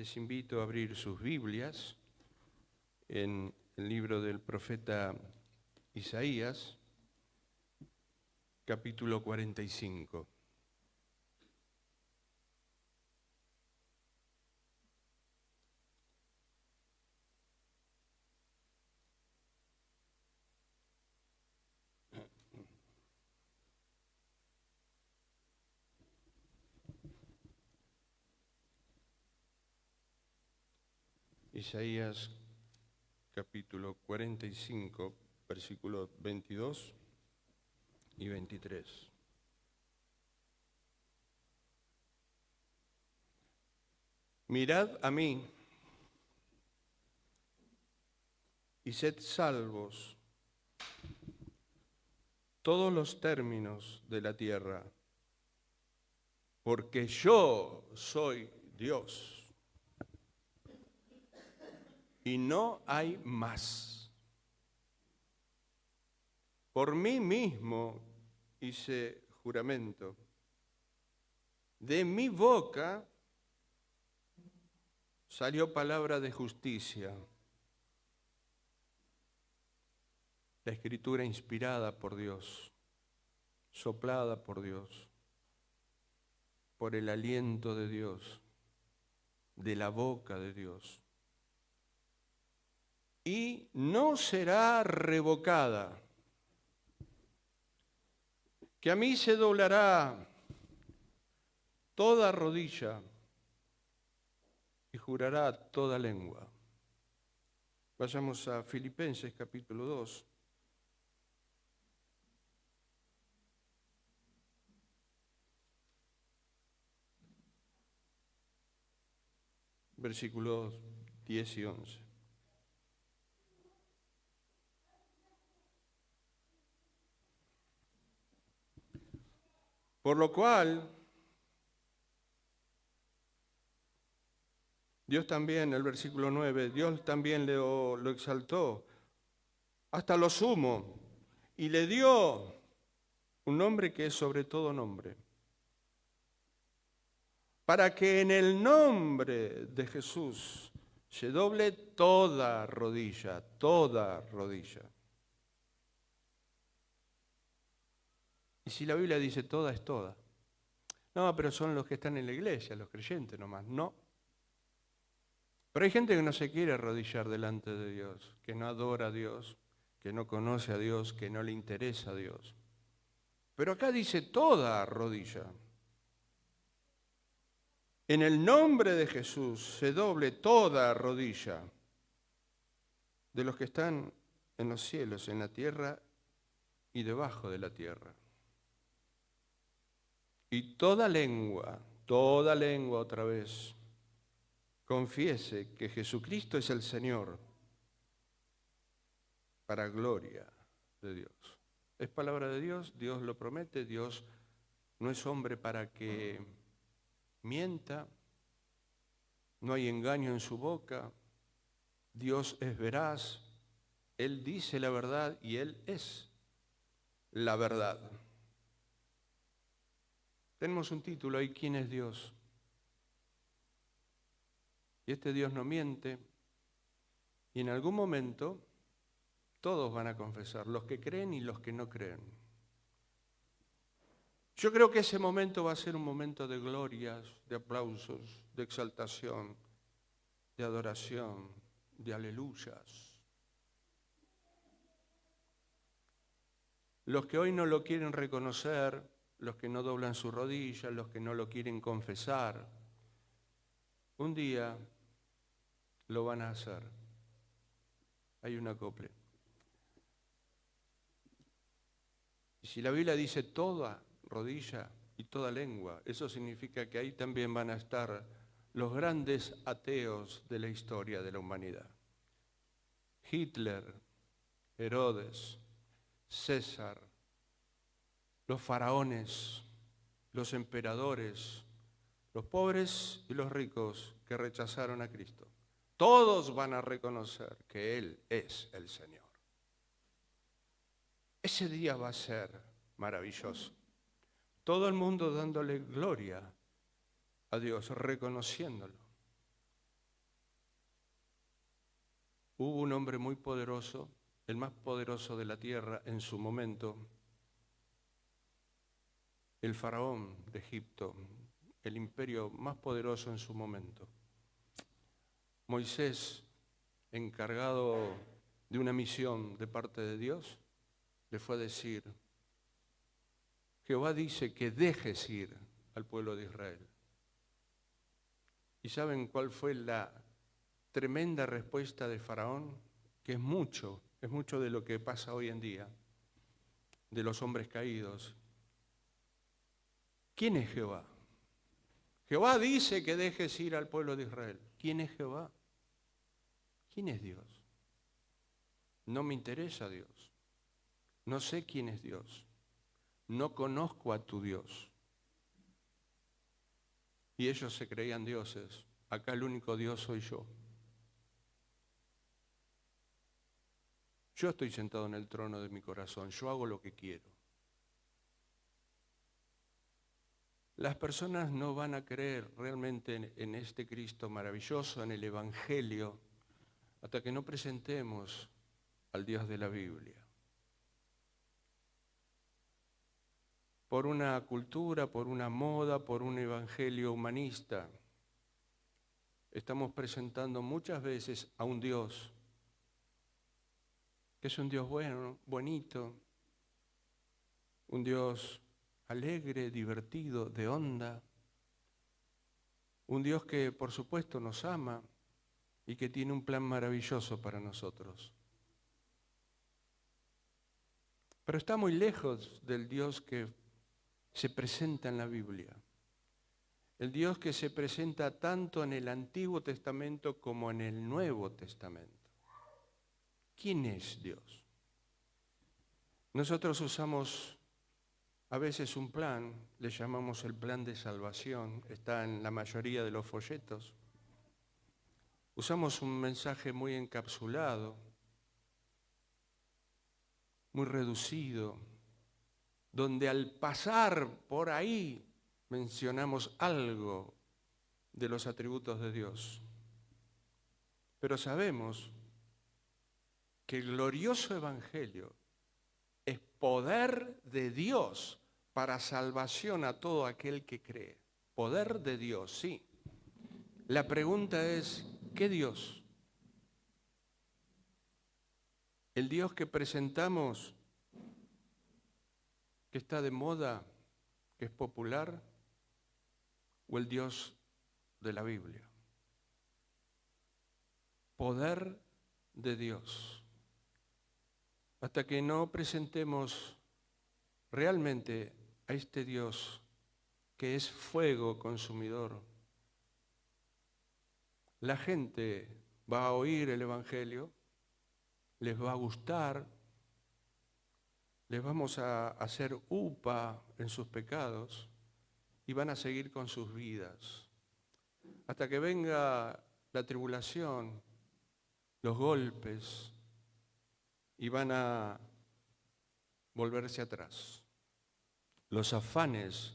Les invito a abrir sus Biblias en el libro del profeta Isaías, capítulo 45. Isaías capítulo 45, versículos 22 y 23. Mirad a mí y sed salvos todos los términos de la tierra, porque yo soy Dios. Y no hay más. Por mí mismo hice juramento. De mi boca salió palabra de justicia. La escritura inspirada por Dios, soplada por Dios, por el aliento de Dios, de la boca de Dios. Y no será revocada, que a mí se doblará toda rodilla y jurará toda lengua. Vayamos a Filipenses capítulo 2. Versículos 10 y 11. Por lo cual, Dios también, el versículo 9, Dios también lo exaltó hasta lo sumo y le dio un nombre que es sobre todo nombre, para que en el nombre de Jesús se doble toda rodilla, toda rodilla. Y si la Biblia dice toda, es toda. No, pero son los que están en la iglesia, los creyentes nomás. No. Pero hay gente que no se quiere arrodillar delante de Dios, que no adora a Dios, que no conoce a Dios, que no le interesa a Dios. Pero acá dice toda rodilla. En el nombre de Jesús se doble toda rodilla de los que están en los cielos, en la tierra y debajo de la tierra. Y toda lengua otra vez, confiese que Jesucristo es el Señor, para gloria de Dios. Es palabra de Dios, Dios lo promete, Dios no es hombre para que mienta, no hay engaño en su boca, Dios es veraz, Él dice la verdad y Él es la verdad. Tenemos un título ahí, ¿quién es Dios? Y este Dios no miente, y en algún momento todos van a confesar, los que creen y los que no creen. Yo creo que ese momento va a ser un momento de glorias, de aplausos, de exaltación, de adoración, de aleluyas. Los que hoy no lo quieren reconocer, los que no doblan sus rodillas, los que no lo quieren confesar, un día lo van a hacer. Hay un acople. Y si la Biblia dice toda rodilla y toda lengua, eso significa que ahí también van a estar los grandes ateos de la historia de la humanidad. Hitler, Herodes, César, los faraones, los emperadores, los pobres y los ricos que rechazaron a Cristo. Todos van a reconocer que Él es el Señor. Ese día va a ser maravilloso. Todo el mundo dándole gloria a Dios, reconociéndolo. Hubo un hombre muy poderoso, el más poderoso de la tierra en su momento, el faraón de Egipto, el imperio más poderoso en su momento. Moisés, encargado de una misión de parte de Dios, le fue a decir: Jehová dice que dejes ir al pueblo de Israel. ¿Y saben cuál fue la tremenda respuesta de Faraón? Que es mucho de lo que pasa hoy en día, de los hombres caídos. ¿Quién es Jehová? Jehová dice que dejes ir al pueblo de Israel. ¿Quién es Jehová? ¿Quién es Dios? No me interesa Dios. No sé quién es Dios. No conozco a tu Dios. Y ellos se creían dioses. Acá el único Dios soy yo. Yo estoy sentado en el trono de mi corazón. Yo hago lo que quiero. Las personas no van a creer realmente en este Cristo maravilloso, en el Evangelio, hasta que no presentemos al Dios de la Biblia. Por una cultura, por una moda, por un evangelio humanista, estamos presentando muchas veces a un Dios que es un Dios bueno, bonito, un Dios alegre, divertido, de onda, un Dios que por supuesto nos ama y que tiene un plan maravilloso para nosotros. Pero está muy lejos del Dios que se presenta en la Biblia. El Dios que se presenta tanto en el Antiguo Testamento como en el Nuevo Testamento. ¿Quién es Dios? Nosotros usamos a veces un plan, le llamamos el plan de salvación, está en la mayoría de los folletos. Usamos un mensaje muy encapsulado, muy reducido, donde al pasar por ahí mencionamos algo de los atributos de Dios. Pero sabemos que el glorioso Evangelio es poder de Dios para salvación a todo aquel que cree. Poder de Dios, sí. La pregunta es, ¿qué Dios? ¿El Dios que presentamos, que está de moda, que es popular, o el Dios de la Biblia? Poder de Dios. Hasta que no presentemos realmente a este Dios que es fuego consumidor, la gente va a oír el Evangelio, les va a gustar, les vamos a hacer upa en sus pecados y van a seguir con sus vidas. Hasta que venga la tribulación, los golpes, y van a volverse atrás. Los afanes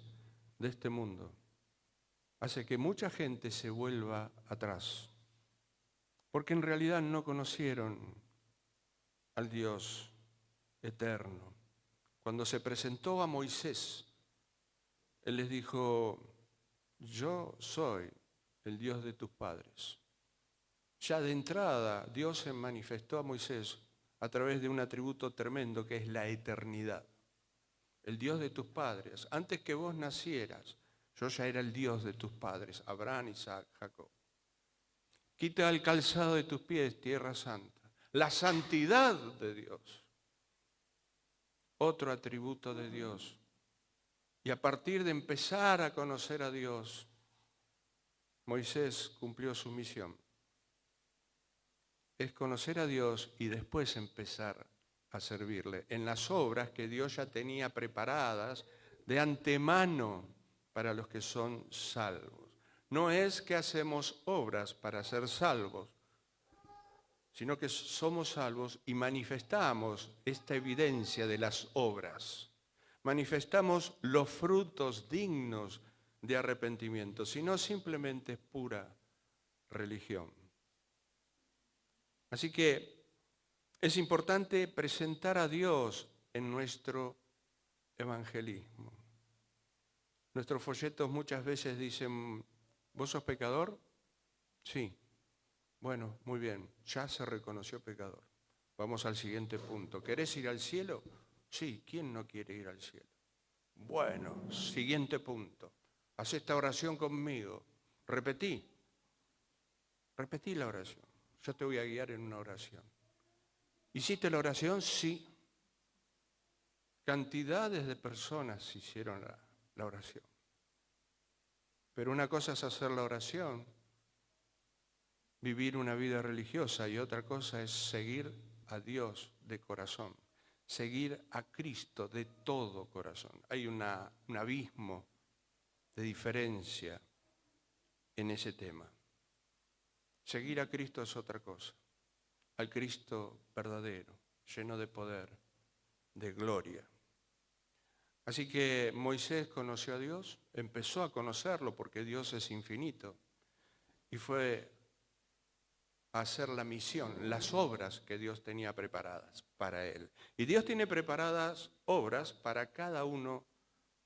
de este mundo hace que mucha gente se vuelva atrás, porque en realidad no conocieron al Dios eterno. Cuando se presentó a Moisés, él les dijo: yo soy el Dios de tus padres. Ya de entrada, Dios se manifestó a Moisés a través de un atributo tremendo que es la eternidad. El Dios de tus padres. Antes que vos nacieras, yo ya era el Dios de tus padres, Abraham, Isaac, Jacob. Quita el calzado de tus pies, tierra santa. La santidad de Dios. Otro atributo de Dios. Y a partir de empezar a conocer a Dios, Moisés cumplió su misión. Es conocer a Dios y después empezar a servirle en las obras que Dios ya tenía preparadas de antemano para los que son salvos. No es que hacemos obras para ser salvos, sino que somos salvos y manifestamos esta evidencia de las obras. Manifestamos los frutos dignos de arrepentimiento, si no simplemente es pura religión. Así que es importante presentar a Dios en nuestro evangelismo. Nuestros folletos muchas veces dicen, ¿vos sos pecador? Sí. Bueno, muy bien, ya se reconoció pecador. Vamos al siguiente punto. ¿Querés ir al cielo? Sí, ¿quién no quiere ir al cielo? Bueno, siguiente punto. Haz esta oración conmigo. Repetí la oración. Yo te voy a guiar en una oración. ¿Hiciste la oración? Sí. Cantidades de personas hicieron la oración. Pero una cosa es hacer la oración, vivir una vida religiosa, y otra cosa es seguir a Dios de corazón, seguir a Cristo de todo corazón. Hay un abismo de diferencia en ese tema. Seguir a Cristo es otra cosa, al Cristo verdadero, lleno de poder, de gloria. Así que Moisés conoció a Dios, empezó a conocerlo porque Dios es infinito, y fue a hacer la misión, las obras que Dios tenía preparadas para él. Y Dios tiene preparadas obras para cada uno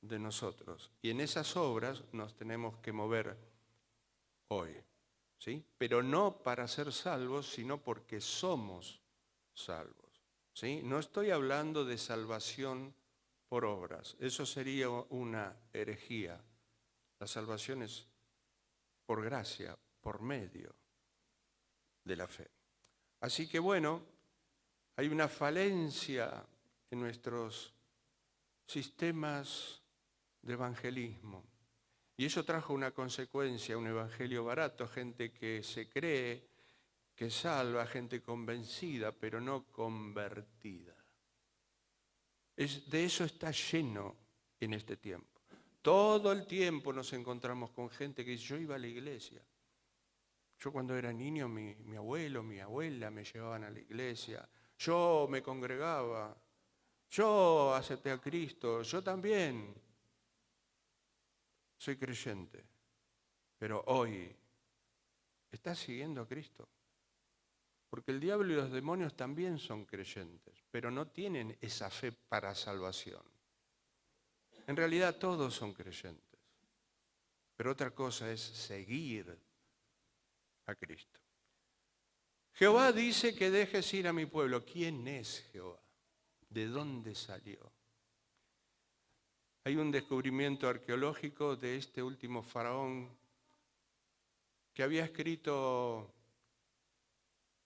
de nosotros, y en esas obras nos tenemos que mover hoy, ¿sí? Pero no para ser salvos, sino porque somos salvos, ¿sí? No estoy hablando de salvación por obras, eso sería una herejía. La salvación es por gracia, por medio de la fe. Así que bueno, hay una falencia en nuestros sistemas de evangelismo. Y eso trajo una consecuencia, un evangelio barato, gente que se cree que salva, gente convencida, pero no convertida. De eso está lleno en este tiempo. Todo el tiempo nos encontramos con gente que dice, yo iba a la iglesia. Yo cuando era niño, mi abuelo, mi abuela me llevaban a la iglesia. Yo me congregaba. Yo acepté a Cristo. Yo también soy creyente. Pero hoy, ¿estás siguiendo a Cristo? Porque el diablo y los demonios también son creyentes, pero no tienen esa fe para salvación. En realidad todos son creyentes, pero otra cosa es seguir a Cristo. Jehová dice que dejes ir a mi pueblo. ¿Quién es Jehová? ¿De dónde salió? Hay un descubrimiento arqueológico de este último faraón que había escrito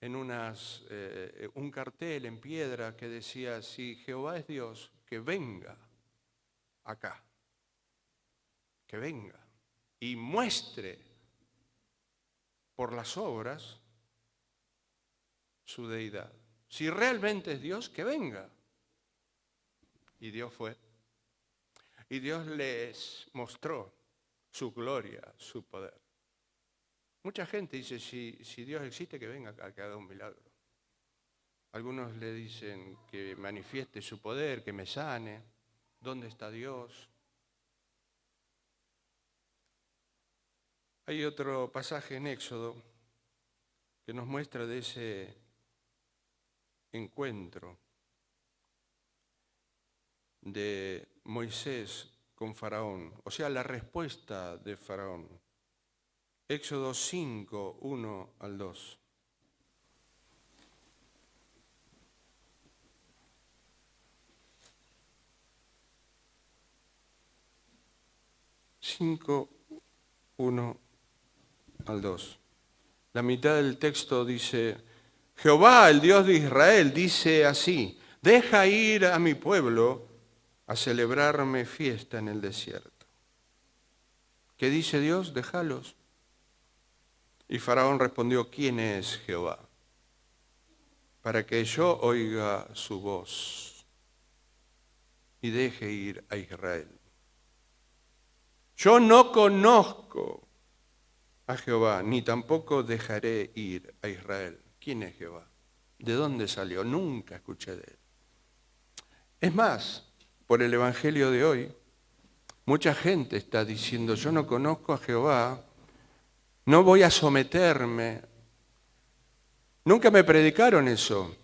en un cartel en piedra que decía, si Jehová es Dios, que venga acá, que venga y muestre por las obras su deidad. Si realmente es Dios, que venga. Y Dios fue. Y Dios les mostró su gloria, su poder. Mucha gente dice, si Dios existe, que venga acá, que haga un milagro. Algunos le dicen que manifieste su poder, que me sane. ¿Dónde está Dios? Hay otro pasaje en Éxodo que nos muestra de ese encuentro de Moisés con Faraón, o sea, la respuesta de Faraón. Éxodo 5, 1 al 2. Cinco, 1 al 2. La mitad del texto dice, Jehová, el Dios de Israel, dice así, deja ir a mi pueblo a celebrarme fiesta en el desierto. ¿Qué dice Dios? Déjalos. Y Faraón respondió, ¿quién es Jehová? Para que yo oiga su voz y deje ir a Israel. Yo no conozco a Jehová, ni tampoco dejaré ir a Israel. ¿Quién es Jehová? ¿De dónde salió? Nunca escuché de él. Es más, por el Evangelio de hoy, mucha gente está diciendo, yo no conozco a Jehová, no voy a someterme Nunca me predicaron eso.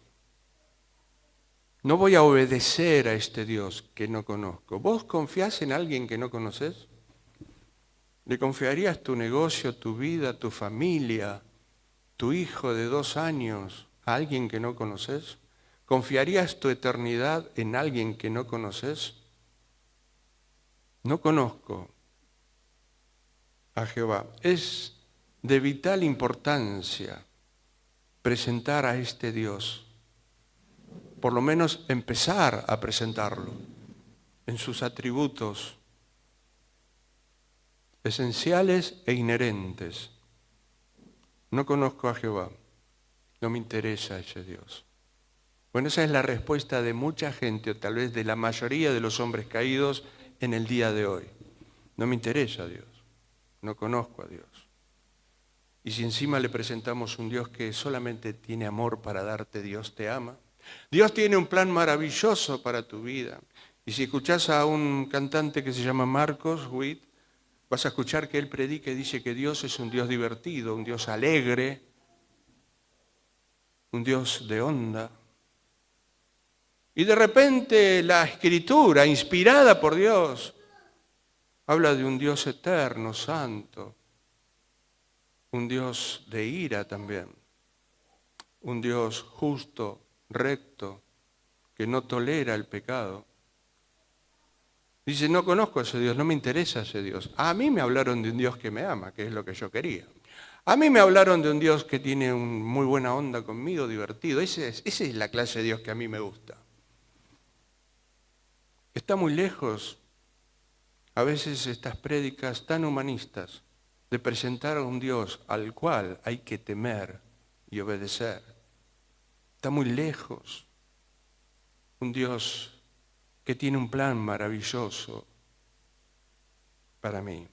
No voy a obedecer a este Dios que no conozco. ¿Vos confiás en alguien que no conoces? ¿Le confiarías tu negocio, tu vida, tu familia, tu hijo de 2 años a alguien que no conoces? ¿Confiarías tu eternidad en alguien que no conoces? No conozco a Jehová. Es de vital importancia presentar a este Dios, por lo menos empezar a presentarlo en sus atributos esenciales e inherentes. No conozco a Jehová, no me interesa ese Dios. Bueno, esa es la respuesta de mucha gente, o tal vez de la mayoría de los hombres caídos en el día de hoy. No me interesa a Dios, no conozco a Dios. Y si encima le presentamos un Dios que solamente tiene amor para darte, Dios te ama. Dios tiene un plan maravilloso para tu vida. Y si escuchás a un cantante que se llama Marcos Witt, vas a escuchar que él predica y dice que Dios es un Dios divertido, un Dios alegre, un Dios de onda. Y de repente la Escritura, inspirada por Dios, habla de un Dios eterno, santo, un Dios de ira también, un Dios justo, recto, que no tolera el pecado. Dice, no conozco a ese Dios, no me interesa ese Dios. A mí me hablaron de un Dios que me ama, que es lo que yo quería. A mí me hablaron de un Dios que tiene muy buena onda conmigo, divertido. Esa es la clase de Dios que a mí me gusta. Está muy lejos, a veces estas prédicas tan humanistas, de presentar a un Dios al cual hay que temer y obedecer. Está muy lejos. Un Dios que tiene un plan maravilloso para mí.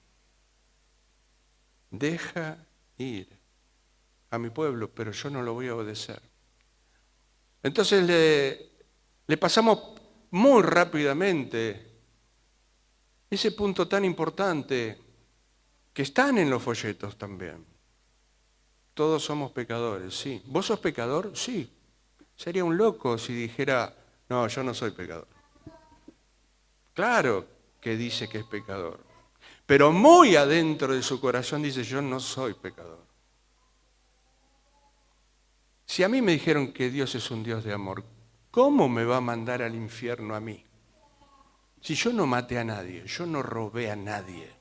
Deja ir a mi pueblo, pero yo no lo voy a obedecer. Entonces le pasamos muy rápidamente ese punto tan importante que están en los folletos también. Todos somos pecadores, sí. ¿Vos sos pecador? Sí. Sería un loco si dijera, no, yo no soy pecador. Claro que dice que es pecador, pero muy adentro de su corazón dice, yo no soy pecador. Si a mí me dijeron que Dios es un Dios de amor, ¿cómo me va a mandar al infierno a mí? Si yo no maté a nadie, yo no robé a nadie.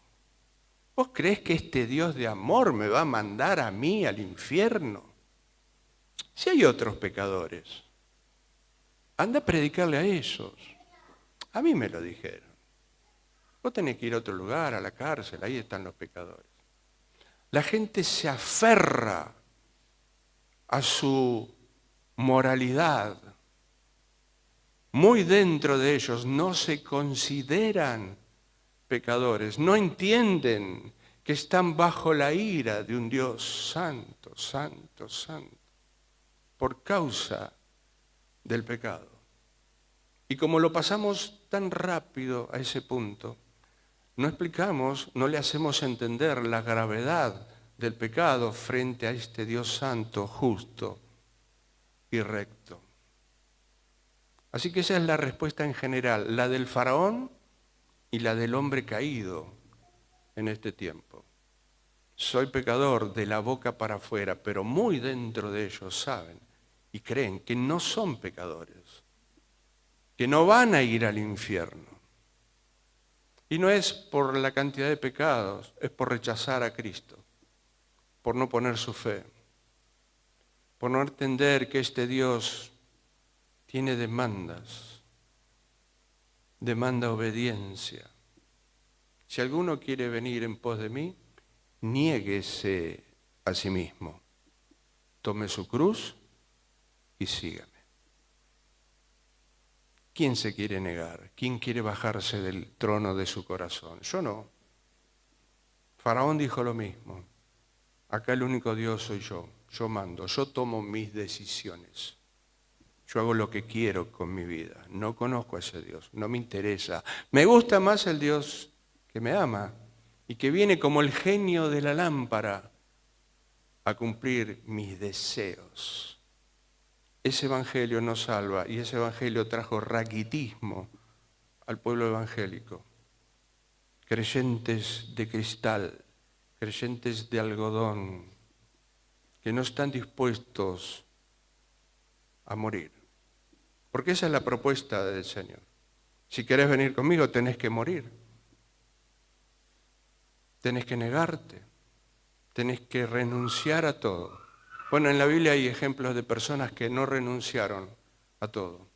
¿Vos creés que este Dios de amor me va a mandar a mí al infierno? Si hay otros pecadores, anda a predicarle a esos. A mí me lo dijeron. Vos tenés que ir a otro lugar, a la cárcel, ahí están los pecadores. La gente se aferra a su moralidad. Muy dentro de ellos no se consideran pecadores, no entienden que están bajo la ira de un Dios santo, santo, santo, por causa del pecado. Y como lo pasamos tan rápido a ese punto, no explicamos, no le hacemos entender la gravedad del pecado frente a este Dios santo, justo y recto. Así que esa es la respuesta en general, la del faraón y la del hombre caído en este tiempo. Soy pecador de la boca para afuera, pero muy dentro de ellos saben y creen que no son pecadores, que no van a ir al infierno. Y no es por la cantidad de pecados, es por rechazar a Cristo, por no poner su fe, por no entender que este Dios tiene demandas, demanda obediencia. Si alguno quiere venir en pos de mí, niéguese a sí mismo, tome su cruz y sígame. ¿Quién se quiere negar? ¿Quién quiere bajarse del trono de su corazón? Yo no. Faraón dijo lo mismo. Acá el único Dios soy yo. Yo mando, yo tomo mis decisiones. Yo hago lo que quiero con mi vida. No conozco a ese Dios, no me interesa. Me gusta más el Dios que me ama y que viene como el genio de la lámpara a cumplir mis deseos. ese evangelio nos salva y ese evangelio trajo raquitismo al pueblo evangélico. Creyentes de cristal, creyentes de algodón, que no están dispuestos a morir. Porque esa es la propuesta del Señor. Si querés venir conmigo, tenés que morir. Tenés que negarte. Tenés que renunciar a todo. Bueno, en la Biblia hay ejemplos de personas que no renunciaron a todo.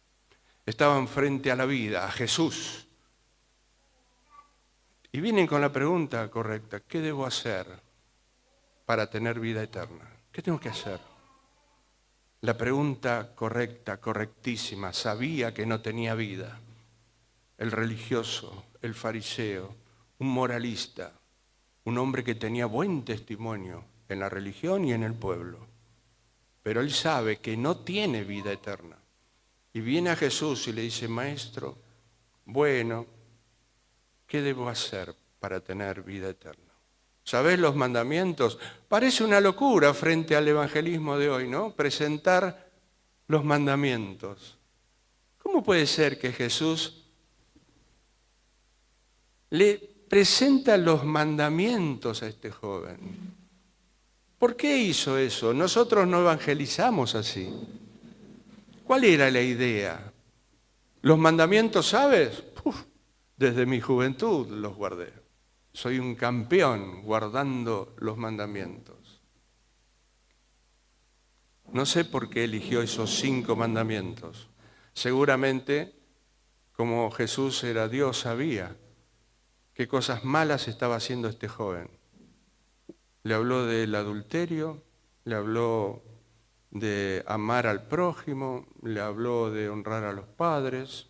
Estaban frente a la vida, a Jesús. Y vienen con la pregunta correcta: ¿qué debo hacer para tener vida eterna? ¿Qué tengo que hacer? La pregunta correcta, correctísima, sabía que no tenía vida. El religioso, el fariseo, un moralista, un hombre que tenía buen testimonio en la religión y en el pueblo. Pero él sabe que no tiene vida eterna. Y viene a Jesús y le dice: Maestro, bueno, ¿qué debo hacer para tener vida eterna? ¿Sabés los mandamientos? Parece una locura frente al evangelismo de hoy, ¿no? Presentar los mandamientos. ¿Cómo puede ser que Jesús le presenta los mandamientos a este joven? ¿Por qué hizo eso? Nosotros no evangelizamos así. ¿Cuál era la idea? ¿Los mandamientos sabes? Desde mi juventud los guardé. Soy un campeón guardando los mandamientos. No sé por qué eligió esos 5 mandamientos. Seguramente, como Jesús era Dios, sabía qué cosas malas estaba haciendo este joven. Le habló del adulterio, le habló de amar al prójimo, le habló de honrar a los padres.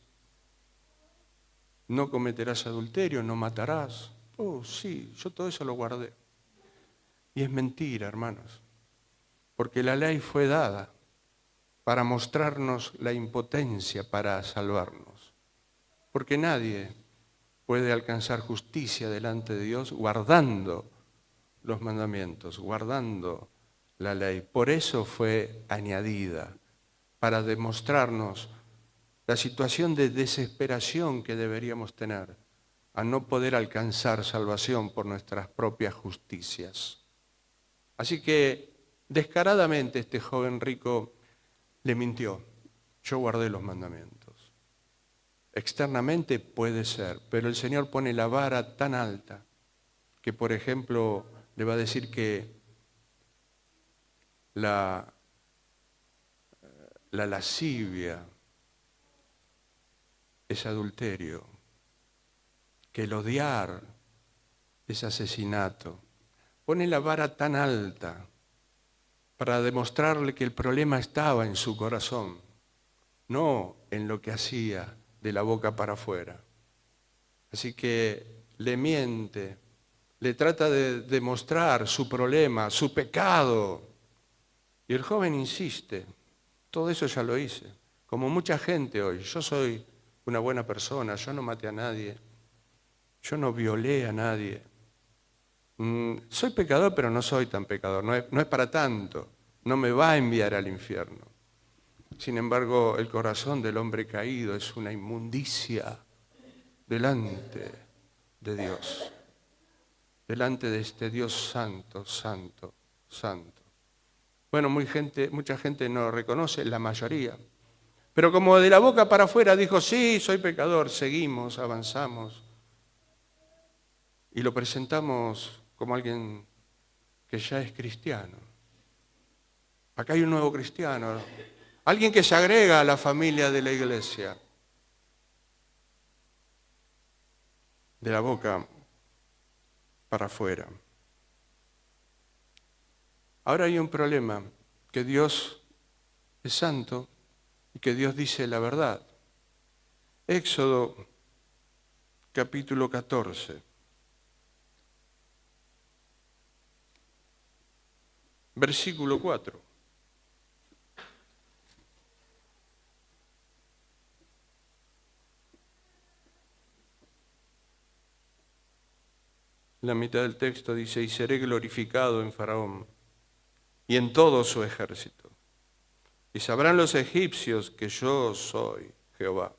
No cometerás adulterio, no matarás. Oh, sí, yo todo eso lo guardé. Y es mentira, hermanos, porque la ley fue dada para mostrarnos la impotencia para salvarnos. Porque nadie puede alcanzar justicia delante de Dios guardando los mandamientos, guardando la ley. Por eso fue añadida, para demostrarnos la situación de desesperación que deberíamos tener a no poder alcanzar salvación por nuestras propias justicias. Así que descaradamente este joven rico le mintió. Yo guardé los mandamientos. Externamente puede ser, pero el Señor pone la vara tan alta que, por ejemplo, le va a decir que la lascivia es adulterio, que el odiar es asesinato. Pone la vara tan alta para demostrarle que el problema estaba en su corazón, no en lo que hacía de la boca para afuera. Así que le miente, le trata de demostrar su problema, su pecado. Y el joven insiste: todo eso ya lo hice. Como mucha gente hoy: yo soy una buena persona, yo no maté a nadie, yo no violé a nadie. Soy pecador, pero no soy tan pecador, no es para tanto, no me va a enviar al infierno. Sin embargo, el corazón del hombre caído es una inmundicia delante de Dios, delante de este Dios santo, santo, santo. Bueno, mucha gente no reconoce, la mayoría. Pero como de la boca para afuera dijo: sí, soy pecador, seguimos, avanzamos. Y lo presentamos como alguien que ya es cristiano. Acá hay un nuevo cristiano, alguien que se agrega a la familia de la iglesia. De la boca para afuera. Ahora hay un problema, que Dios es santo y que Dios dice la verdad. Éxodo capítulo 14. Versículo 4. La mitad del texto dice: y seré glorificado en Faraón y en todo su ejército. Y sabrán los egipcios que yo soy Jehová.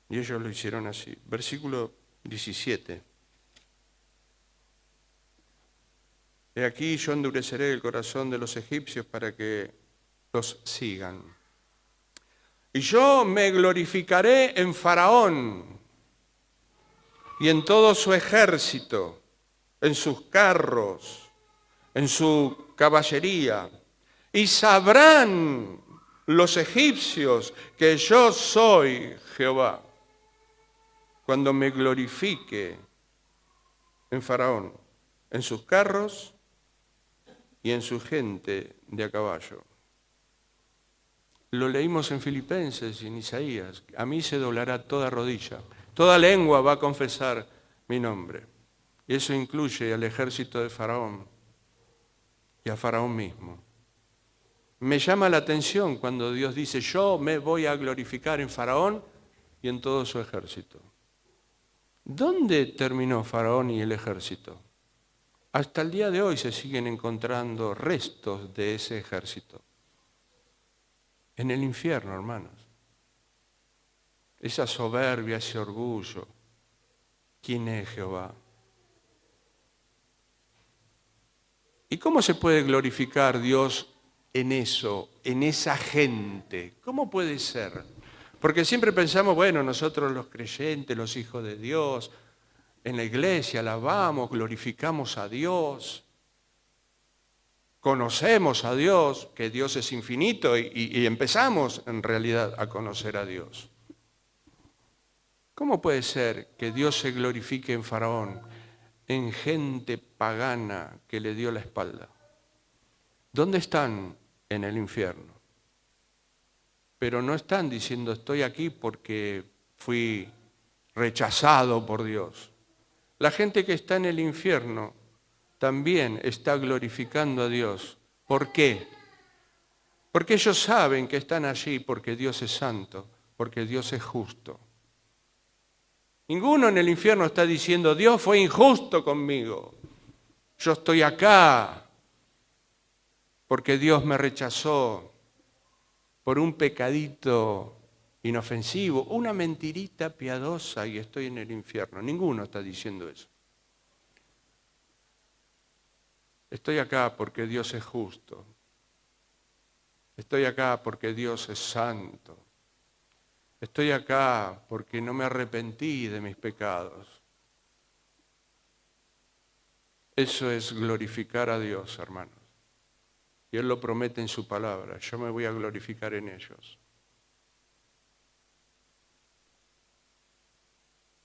Y ellos lo hicieron así. Versículo 17. He aquí yo endureceré el corazón de los egipcios para que los sigan. Y yo me glorificaré en Faraón y en todo su ejército, en sus carros, en su caballería. Y sabrán los egipcios que yo soy Jehová, cuando me glorifique en Faraón, en sus carros y en su gente de a caballo. Lo leímos en Filipenses y en Isaías. A mí se doblará toda rodilla, toda lengua va a confesar mi nombre. Y eso incluye al ejército de Faraón y a Faraón mismo. Me llama la atención cuando Dios dice, yo me voy a glorificar en Faraón y en todo su ejército. ¿Dónde terminó Faraón y el ejército? Hasta el día de hoy se siguen encontrando restos de ese ejército. En el infierno, hermanos. Esa soberbia, ese orgullo. ¿Quién es Jehová? ¿Y cómo se puede glorificar Dios en eso, en esa gente? ¿Cómo puede ser? Porque siempre pensamos, bueno, nosotros los creyentes, los hijos de Dios, en la iglesia alabamos, glorificamos a Dios, conocemos a Dios, que Dios es infinito y empezamos en realidad a conocer a Dios. ¿Cómo puede ser que Dios se glorifique en Faraón, en gente pagana que le dio la espalda? ¿Dónde están? En el infierno. Pero no están diciendo estoy aquí porque fui rechazado por Dios. La gente que está en el infierno también está glorificando a Dios. ¿Por qué? Porque ellos saben que están allí porque Dios es santo, porque Dios es justo. Ninguno en el infierno está diciendo, Dios fue injusto conmigo. Yo estoy acá porque Dios me rechazó por un pecadito inofensivo, una mentirita piadosa y estoy en el infierno. Ninguno está diciendo eso. Estoy acá porque Dios es justo. Estoy acá porque Dios es santo. Estoy acá porque no me arrepentí de mis pecados. Eso es glorificar a Dios, hermanos. Y Él lo promete en su palabra. Yo me voy a glorificar en ellos.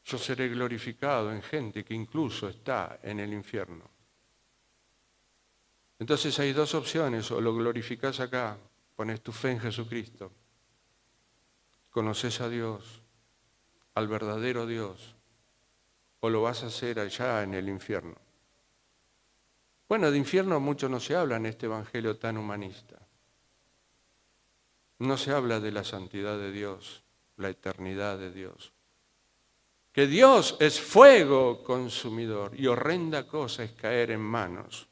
Yo seré glorificado en gente que incluso está en el infierno. Entonces hay dos opciones. O lo glorificás acá, pones tu fe en Jesucristo, conoces a Dios, al verdadero Dios, o lo vas a hacer allá en el infierno. Bueno, de infierno mucho no se habla en este evangelio tan humanista. No se habla de la santidad de Dios, la eternidad de Dios. Que Dios es fuego consumidor y horrenda cosa es caer en manos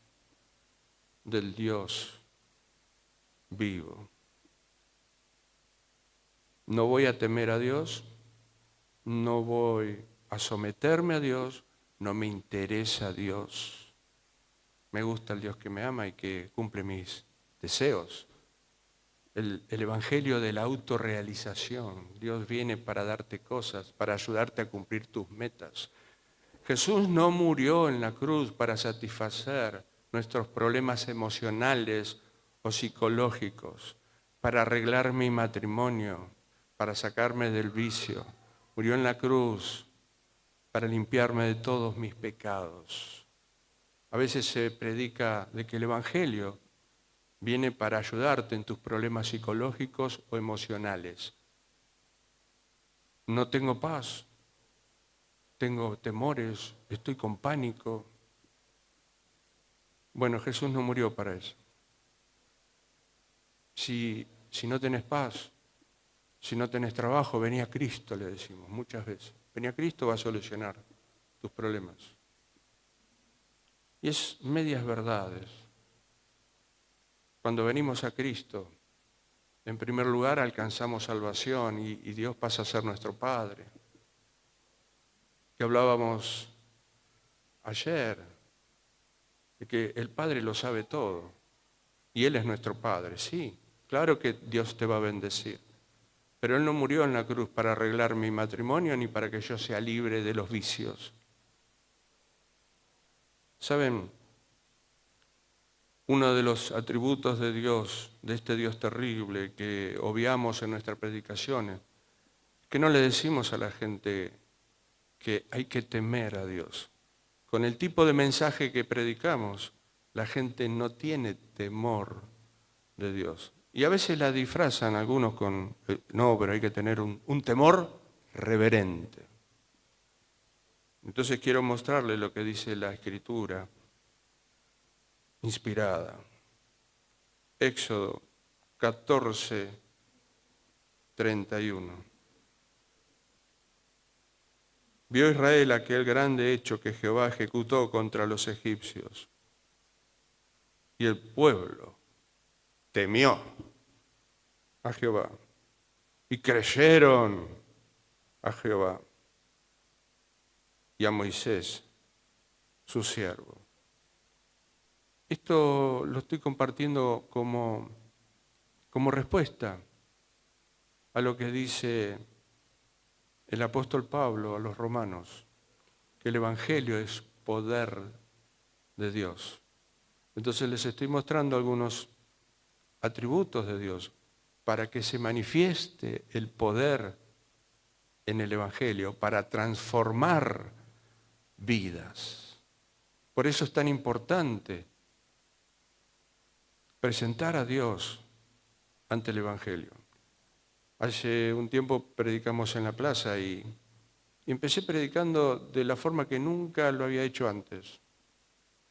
del Dios vivo. No voy a temer a Dios, no voy a someterme a Dios, no me interesa Dios. Me gusta el Dios que me ama y que cumple mis deseos. El evangelio de la autorrealización. Dios viene para darte cosas, para ayudarte a cumplir tus metas. Jesús no murió en la cruz para satisfacer nuestros problemas emocionales o psicológicos, para arreglar mi matrimonio, para sacarme del vicio. Murió en la cruz para limpiarme de todos mis pecados. A veces se predica de que el evangelio viene para ayudarte en tus problemas psicológicos o emocionales. No tengo paz, tengo temores, estoy con pánico. Bueno, Jesús no murió para eso. Si no tenés paz, si no tenés trabajo, vení a Cristo, le decimos muchas veces. Vení a Cristo, va a solucionar tus problemas. Y es medias verdades. cuando venimos a Cristo, en primer lugar alcanzamos salvación y Dios pasa a ser nuestro Padre. Que hablábamos ayer, de que el Padre lo sabe todo y Él es nuestro Padre. Sí, claro que Dios te va a bendecir, pero Él no murió en la cruz para arreglar mi matrimonio ni para que yo sea libre de los vicios. ¿Saben? Uno de los atributos de Dios, de este Dios terrible que obviamos en nuestras predicaciones, que no le decimos a la gente que hay que temer a Dios. Con el tipo de mensaje que predicamos, la gente no tiene temor de Dios. Y a veces la disfrazan algunos con, no, pero hay que tener un temor reverente. Entonces quiero mostrarles lo que dice la Escritura inspirada. Éxodo 14, 31. Vio Israel aquel grande hecho que Jehová ejecutó contra los egipcios. Y el pueblo temió a Jehová y creyeron a Jehová y a Moisés, su siervo. Esto lo estoy compartiendo como respuesta a lo que dice el apóstol Pablo a los romanos, que el Evangelio es poder de Dios. Entonces les estoy mostrando algunos atributos de Dios para que se manifieste el poder en el Evangelio, para transformar vidas. Por eso es tan importante presentar a Dios ante el Evangelio. Hace un tiempo predicamos en la plaza y empecé predicando de la forma que nunca lo había hecho antes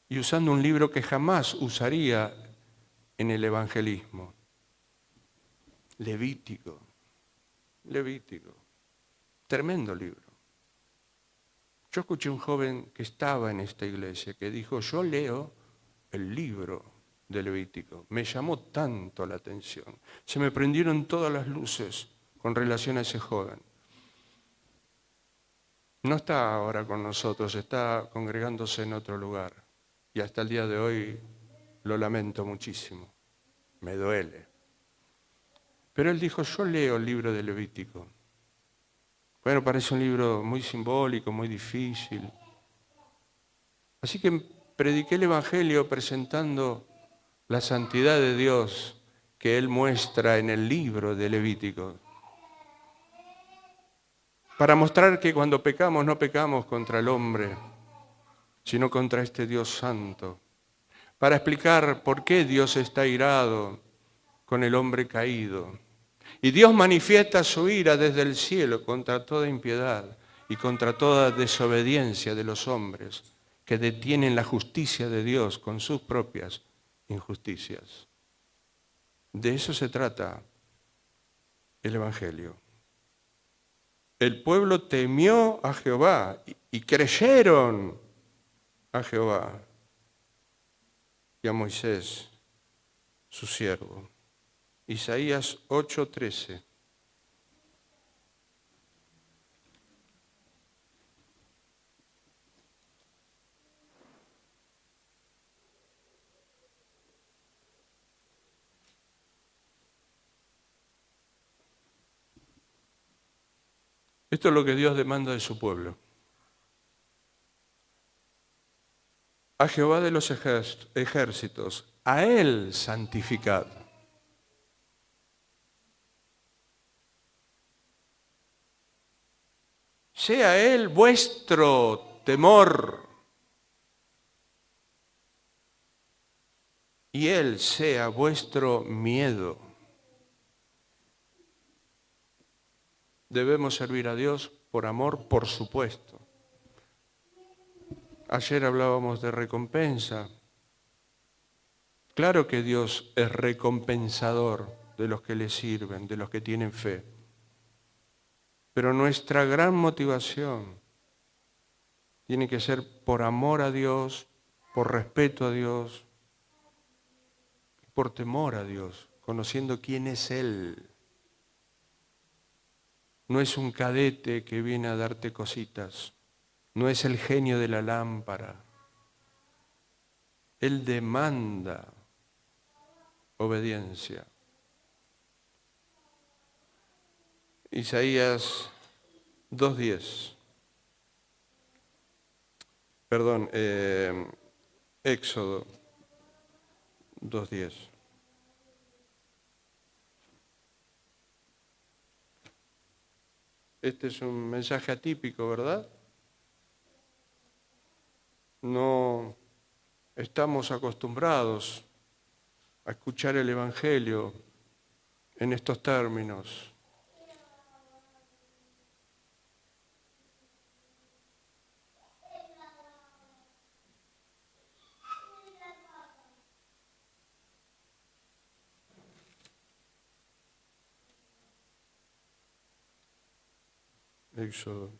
y usando un libro que jamás usaría en el evangelismo. Levítico. Tremendo libro. Yo escuché a un joven que estaba en esta iglesia que dijo, yo leo el libro de Levítico. Me llamó tanto la atención. Se me prendieron todas las luces con relación a ese joven. No está ahora con nosotros, está congregándose en otro lugar. Y hasta el día de hoy lo lamento muchísimo. Me duele. Pero él dijo, yo leo el libro de Levítico. Bueno, parece un libro muy simbólico, muy difícil. Así que prediqué el Evangelio presentando la santidad de Dios que Él muestra en el libro de Levítico. Para mostrar que cuando pecamos no pecamos contra el hombre, sino contra este Dios santo. Para explicar por qué Dios está irado con el hombre caído. Y Dios manifiesta su ira desde el cielo contra toda impiedad y contra toda desobediencia de los hombres que detienen la justicia de Dios con sus propias injusticias. De eso se trata el Evangelio. El pueblo temió a Jehová y creyeron a Jehová y a Moisés, su siervo. Isaías 8:13. Esto es lo que Dios demanda de su pueblo. A Jehová de los ejércitos, a Él santificad. Sea Él vuestro temor y Él sea vuestro miedo. Debemos servir a Dios por amor, por supuesto. Ayer hablábamos de recompensa. Claro que Dios es recompensador de los que le sirven, de los que tienen fe. Pero nuestra gran motivación tiene que ser por amor a Dios, por respeto a Dios, por temor a Dios, conociendo quién es Él. No es un cadete que viene a darte cositas, no es el genio de la lámpara. Él demanda obediencia. Isaías 2:10. Perdón, Éxodo 2:10. Este es un mensaje atípico, ¿verdad? No estamos acostumbrados a escuchar el Evangelio en estos términos. Éxodo.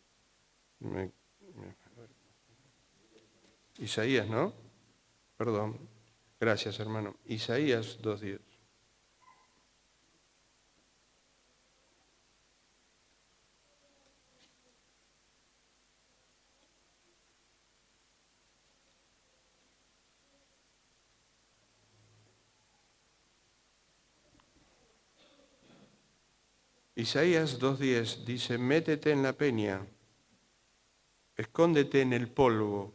Isaías, ¿no? Perdón. Gracias, hermano. Isaías 2:10. Isaías 2:10 dice, métete en la peña, escóndete en el polvo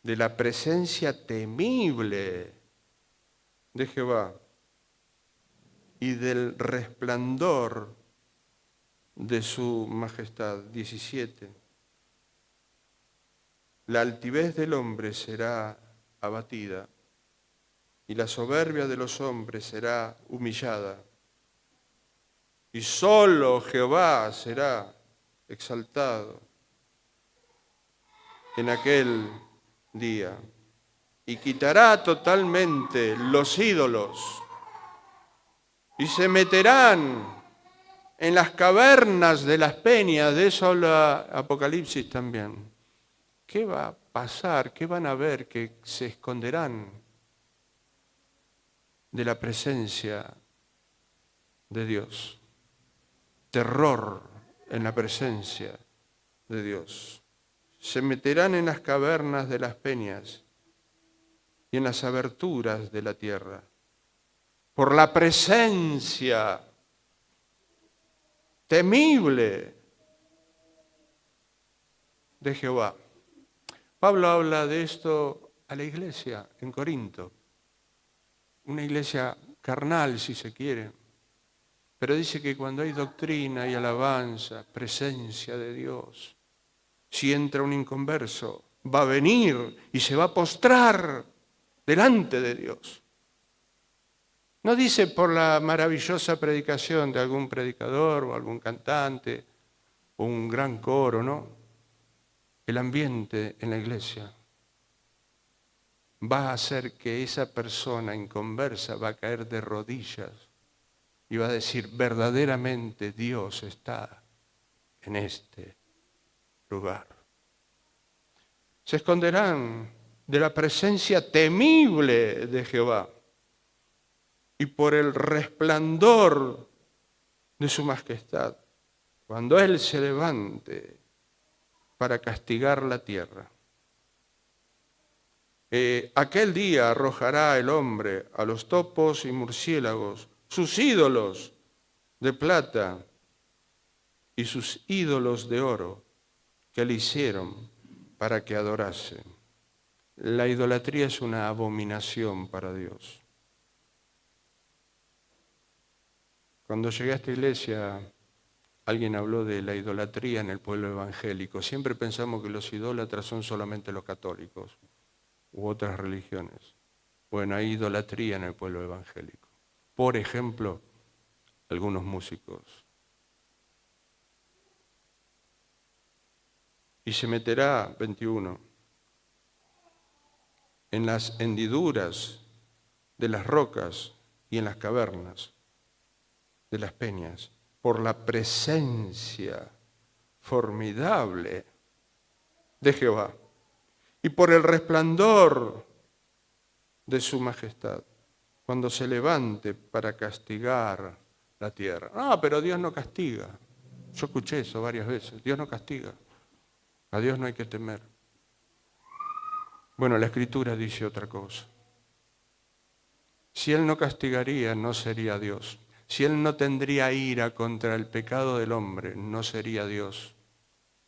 de la presencia temible de Jehová y del resplandor de su majestad. 17. La altivez del hombre será abatida y la soberbia de los hombres será humillada. Y solo Jehová será exaltado en aquel día y quitará totalmente los ídolos y se meterán en las cavernas de las peñas. De eso habla Apocalipsis también. ¿Qué va a pasar? ¿Qué van a ver? Que se esconderán de la presencia de Dios. Terror en la presencia de Dios. Se meterán en las cavernas de las peñas y en las aberturas de la tierra, por la presencia temible de Jehová. Pablo habla de esto a la iglesia en Corinto, una iglesia carnal si se quiere. Pero dice que cuando hay doctrina y alabanza, presencia de Dios, si entra un inconverso, va a venir y se va a postrar delante de Dios. No dice por la maravillosa predicación de algún predicador o algún cantante o un gran coro, no. El ambiente en la iglesia va a hacer que esa persona inconversa va a caer de rodillas y va a decir, verdaderamente Dios está en este lugar. Se esconderán de la presencia temible de Jehová y por el resplandor de su majestad, cuando Él se levante para castigar la tierra. Aquel día arrojará el hombre a los topos y murciélagos, sus ídolos de plata y sus ídolos de oro que le hicieron para que adorase. La idolatría es una abominación para Dios. Cuando llegué a esta iglesia, alguien habló de la idolatría en el pueblo evangélico. Siempre pensamos que los idólatras son solamente los católicos u otras religiones. Bueno, hay idolatría en el pueblo evangélico. Por ejemplo, algunos músicos. Y se meterá, 21, en las hendiduras de las rocas y en las cavernas de las peñas, por la presencia formidable de Jehová y por el resplandor de su majestad. cuando se levante para castigar la tierra. No, pero Dios no castiga. Yo escuché eso varias veces. Dios no castiga. A Dios no hay que temer. Bueno, la Escritura dice otra cosa. Si Él no castigaría, no sería Dios. Si Él no tendría ira contra el pecado del hombre, no sería Dios.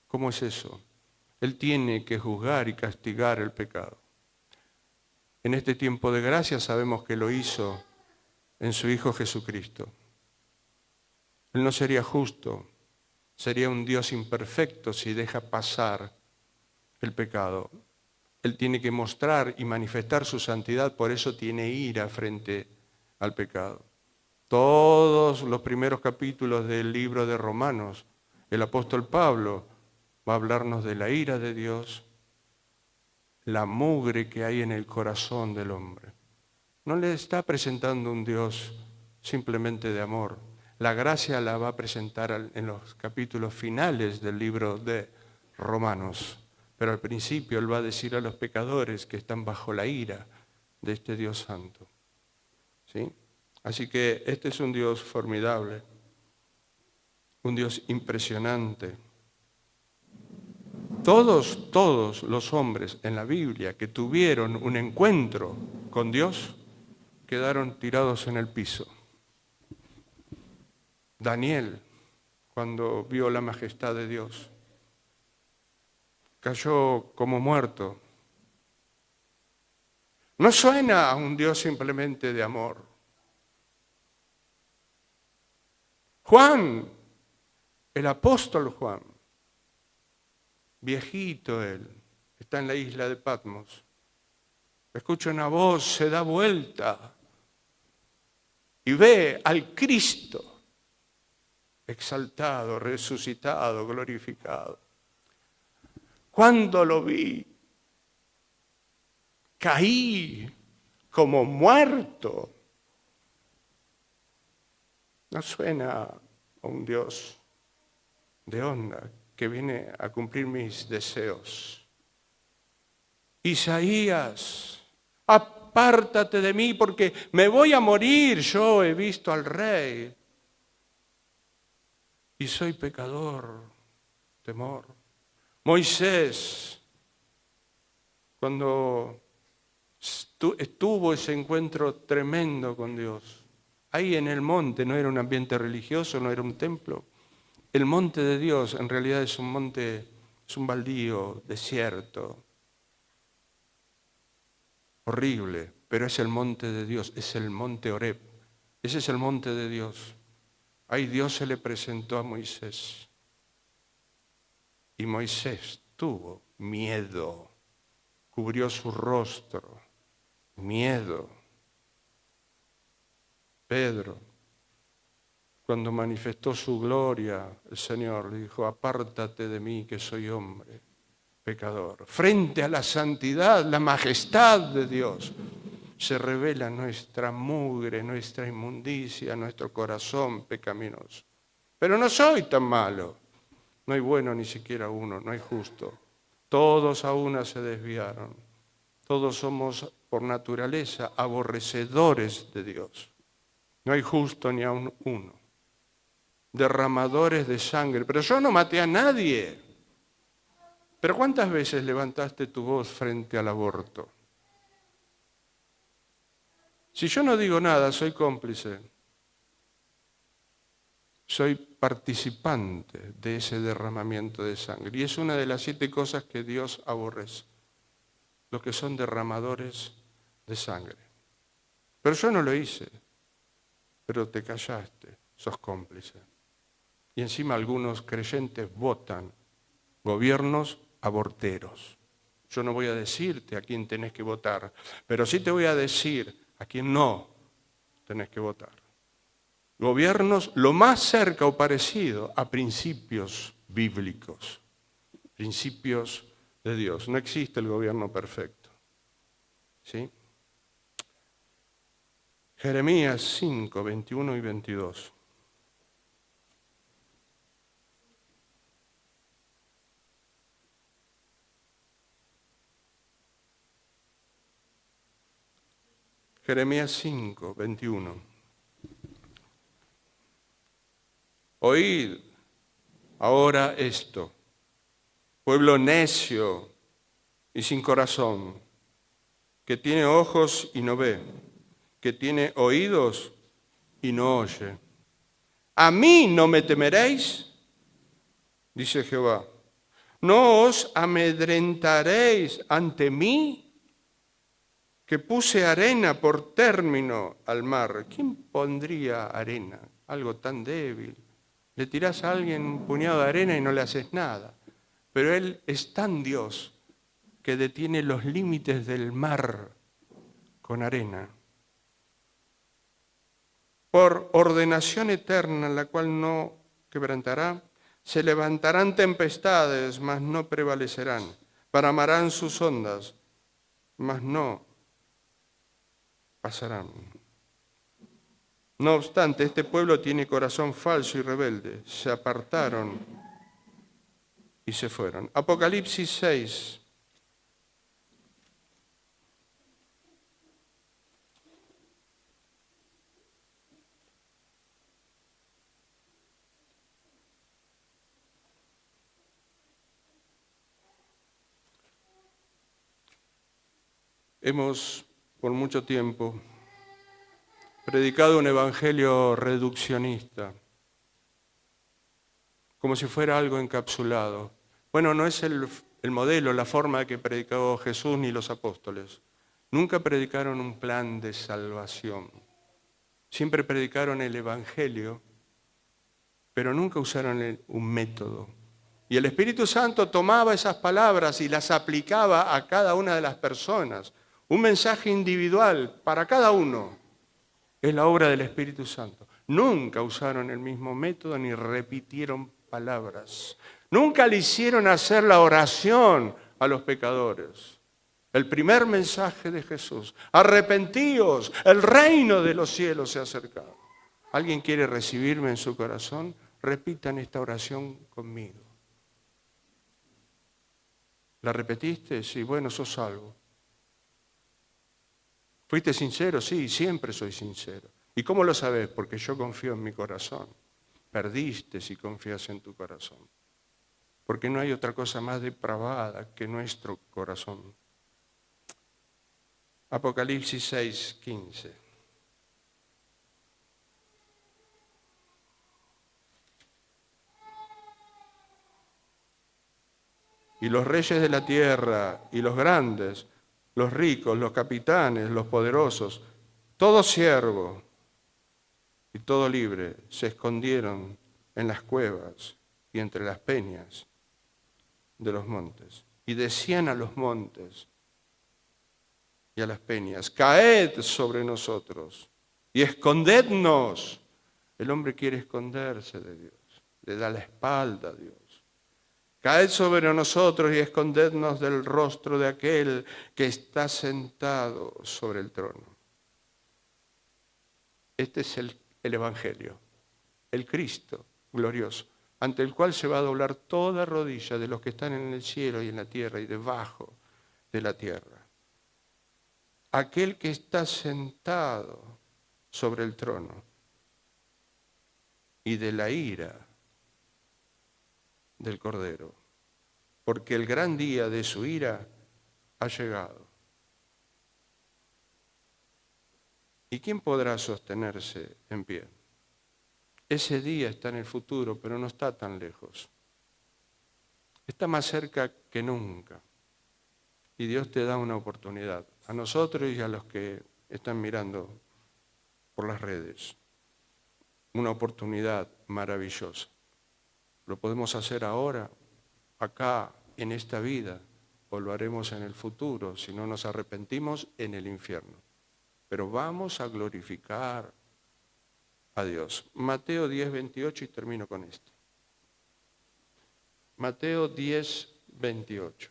¿Cómo es eso? Él tiene que juzgar y castigar el pecado. En este tiempo de gracia sabemos que lo hizo en su Hijo Jesucristo. Él no sería justo, sería un Dios imperfecto si deja pasar el pecado. Él tiene que mostrar y manifestar su santidad, por eso tiene ira frente al pecado. Todos los primeros capítulos del libro de Romanos, el apóstol Pablo va a hablarnos de la ira de Dios, la mugre que hay en el corazón del hombre. No le está presentando un Dios simplemente de amor. La gracia la va a presentar en los capítulos finales del libro de Romanos. Pero al principio Él va a decir a los pecadores que están bajo la ira de este Dios santo. ¿Sí? Así que este es un Dios formidable, un Dios impresionante. Todos los hombres en la Biblia que tuvieron un encuentro con Dios quedaron tirados en el piso. Daniel, cuando vio la majestad de Dios, cayó como muerto. No suena a un Dios simplemente de amor. Juan, el apóstol Juan, viejito él, está en la isla de Patmos. Escucha una voz, se da vuelta y ve al Cristo exaltado, resucitado, glorificado. Cuando lo vi, caí como muerto. No suena a un Dios de onda que viene a cumplir mis deseos. Isaías, apártate de mí porque me voy a morir. Yo he visto al Rey y soy pecador, temor. Moisés, cuando estuvo ese encuentro tremendo con Dios, ahí en el monte, no era un ambiente religioso, no era un templo. El monte de Dios en realidad es un monte, es un baldío, desierto, horrible, pero es el monte de Dios, es el monte Horeb. Ese es el monte de Dios. Ahí Dios se le presentó a Moisés. Y Moisés tuvo miedo, cubrió su rostro, miedo. Pedro, cuando manifestó su gloria, el Señor le dijo, apártate de mí que soy hombre, pecador. Frente a la santidad, la majestad de Dios, se revela nuestra mugre, nuestra inmundicia, nuestro corazón pecaminoso. Pero no soy tan malo. No hay bueno ni siquiera uno, no hay justo. Todos a una se desviaron. Todos somos por naturaleza aborrecedores de Dios. No hay justo ni aun uno. Derramadores de sangre. Pero yo no maté a nadie. Pero ¿cuántas veces levantaste tu voz frente al aborto? Si yo no digo nada, soy cómplice. Soy participante de ese derramamiento de sangre. Y es una de las 7 cosas que Dios aborrece. Los que son derramadores de sangre. Pero yo no lo hice. Pero te callaste, sos cómplice. Y encima algunos creyentes votan gobiernos aborteros. Yo no voy a decirte a quién tenés que votar, pero sí te voy a decir a quién no tenés que votar. Gobiernos lo más cerca o parecido a principios bíblicos, principios de Dios. No existe el gobierno perfecto. ¿Sí? Jeremías 5, 21 y 22. Jeremías 5, 21. Oíd ahora esto, pueblo necio y sin corazón, que tiene ojos y no ve, que tiene oídos y no oye. ¿A mí no me temeréis? Dice Jehová. ¿No os amedrentaréis ante mí, que puse arena por término al mar? ¿Quién pondría arena? Algo tan débil. Le tirás a alguien un puñado de arena y no le haces nada. Pero Él es tan Dios que detiene los límites del mar con arena. Por ordenación eterna, la cual no quebrantará, se levantarán tempestades, mas no prevalecerán. Bramarán sus ondas, mas no pasarán. No obstante, este pueblo tiene corazón falso y rebelde. Se apartaron y se fueron. Apocalipsis 6. Hemos, por mucho tiempo, predicado un evangelio reduccionista, como si fuera algo encapsulado. Bueno, no es el modelo, la forma que predicó Jesús ni los apóstoles. Nunca predicaron un plan de salvación. Siempre predicaron el evangelio, pero nunca usaron un método. Y el Espíritu Santo tomaba esas palabras y las aplicaba a cada una de las personas. Un mensaje individual para cada uno. Es la obra del Espíritu Santo. Nunca usaron el mismo método ni repitieron palabras. Nunca le hicieron hacer la oración a los pecadores. El primer mensaje de Jesús: arrepentíos, el reino de los cielos se ha acercado. ¿Alguien quiere recibirme en su corazón? Repitan esta oración conmigo. ¿La repetiste? Sí, bueno, sos salvo. ¿Fuiste sincero? Sí, siempre soy sincero. ¿Y cómo lo sabes? Porque yo confío en mi corazón. Perdiste si confías en tu corazón. Porque no hay otra cosa más depravada que nuestro corazón. Apocalipsis 6, 15. Y los reyes de la tierra y los grandes, los ricos, los capitanes, los poderosos, todo siervo y todo libre, se escondieron en las cuevas y entre las peñas de los montes. Y decían a los montes y a las peñas: caed sobre nosotros y escondednos. El hombre quiere esconderse de Dios, le da la espalda a Dios. Caed sobre nosotros y escondednos del rostro de aquel que está sentado sobre el trono. Este es el Evangelio, el Cristo glorioso, ante el cual se va a doblar toda rodilla de los que están en el cielo y en la tierra y debajo de la tierra. Aquel que está sentado sobre el trono y de la ira del Cordero, porque el gran día de su ira ha llegado. ¿Y quién podrá sostenerse en pie? Ese día está en el futuro, pero no está tan lejos. Está más cerca que nunca. Y Dios te da una oportunidad, a nosotros y a los que están mirando por las redes. Una oportunidad maravillosa. Lo podemos hacer ahora, acá, en esta vida, o lo haremos en el futuro, si no nos arrepentimos, en el infierno. Pero vamos a glorificar a Dios. Mateo 10, 28 y termino con esto. Mateo 10, 28.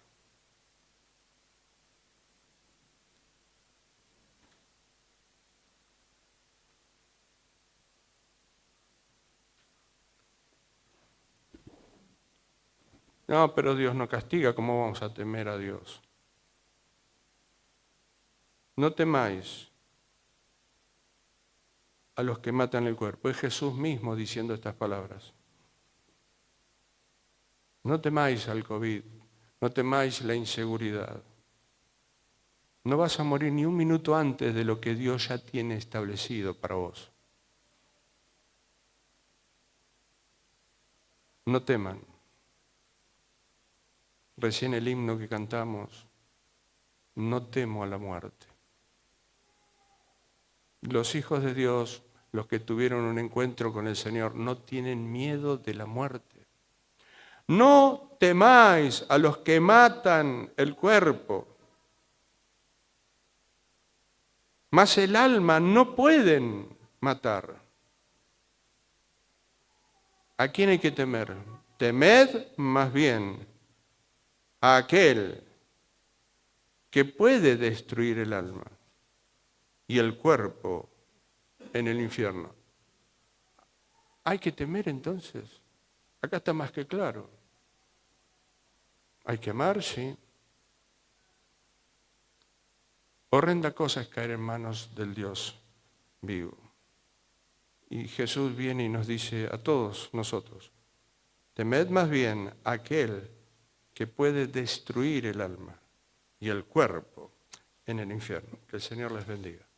No, pero Dios no castiga, ¿cómo vamos a temer a Dios? No temáis, a los que matan el cuerpo. Es Jesús mismo diciendo estas palabras. No temáis al COVID, no temáis la inseguridad. No vas a morir ni un minuto antes de lo que Dios ya tiene establecido para vos. No teman. Recién el himno que cantamos, no temo a la muerte. Los hijos de Dios, los que tuvieron un encuentro con el Señor, no tienen miedo de la muerte. No temáis a los que matan el cuerpo, mas el alma no pueden matar. ¿A quién hay que temer? Temed más bien a aquel que puede destruir el alma y el cuerpo en el infierno. ¿Hay que temer entonces? Acá está más que claro. Hay que amar, sí. Horrenda cosa es caer en manos del Dios vivo. Y Jesús viene y nos dice a todos nosotros, temed más bien a aquel que puede destruir el alma y el cuerpo en el infierno. Que el Señor les bendiga.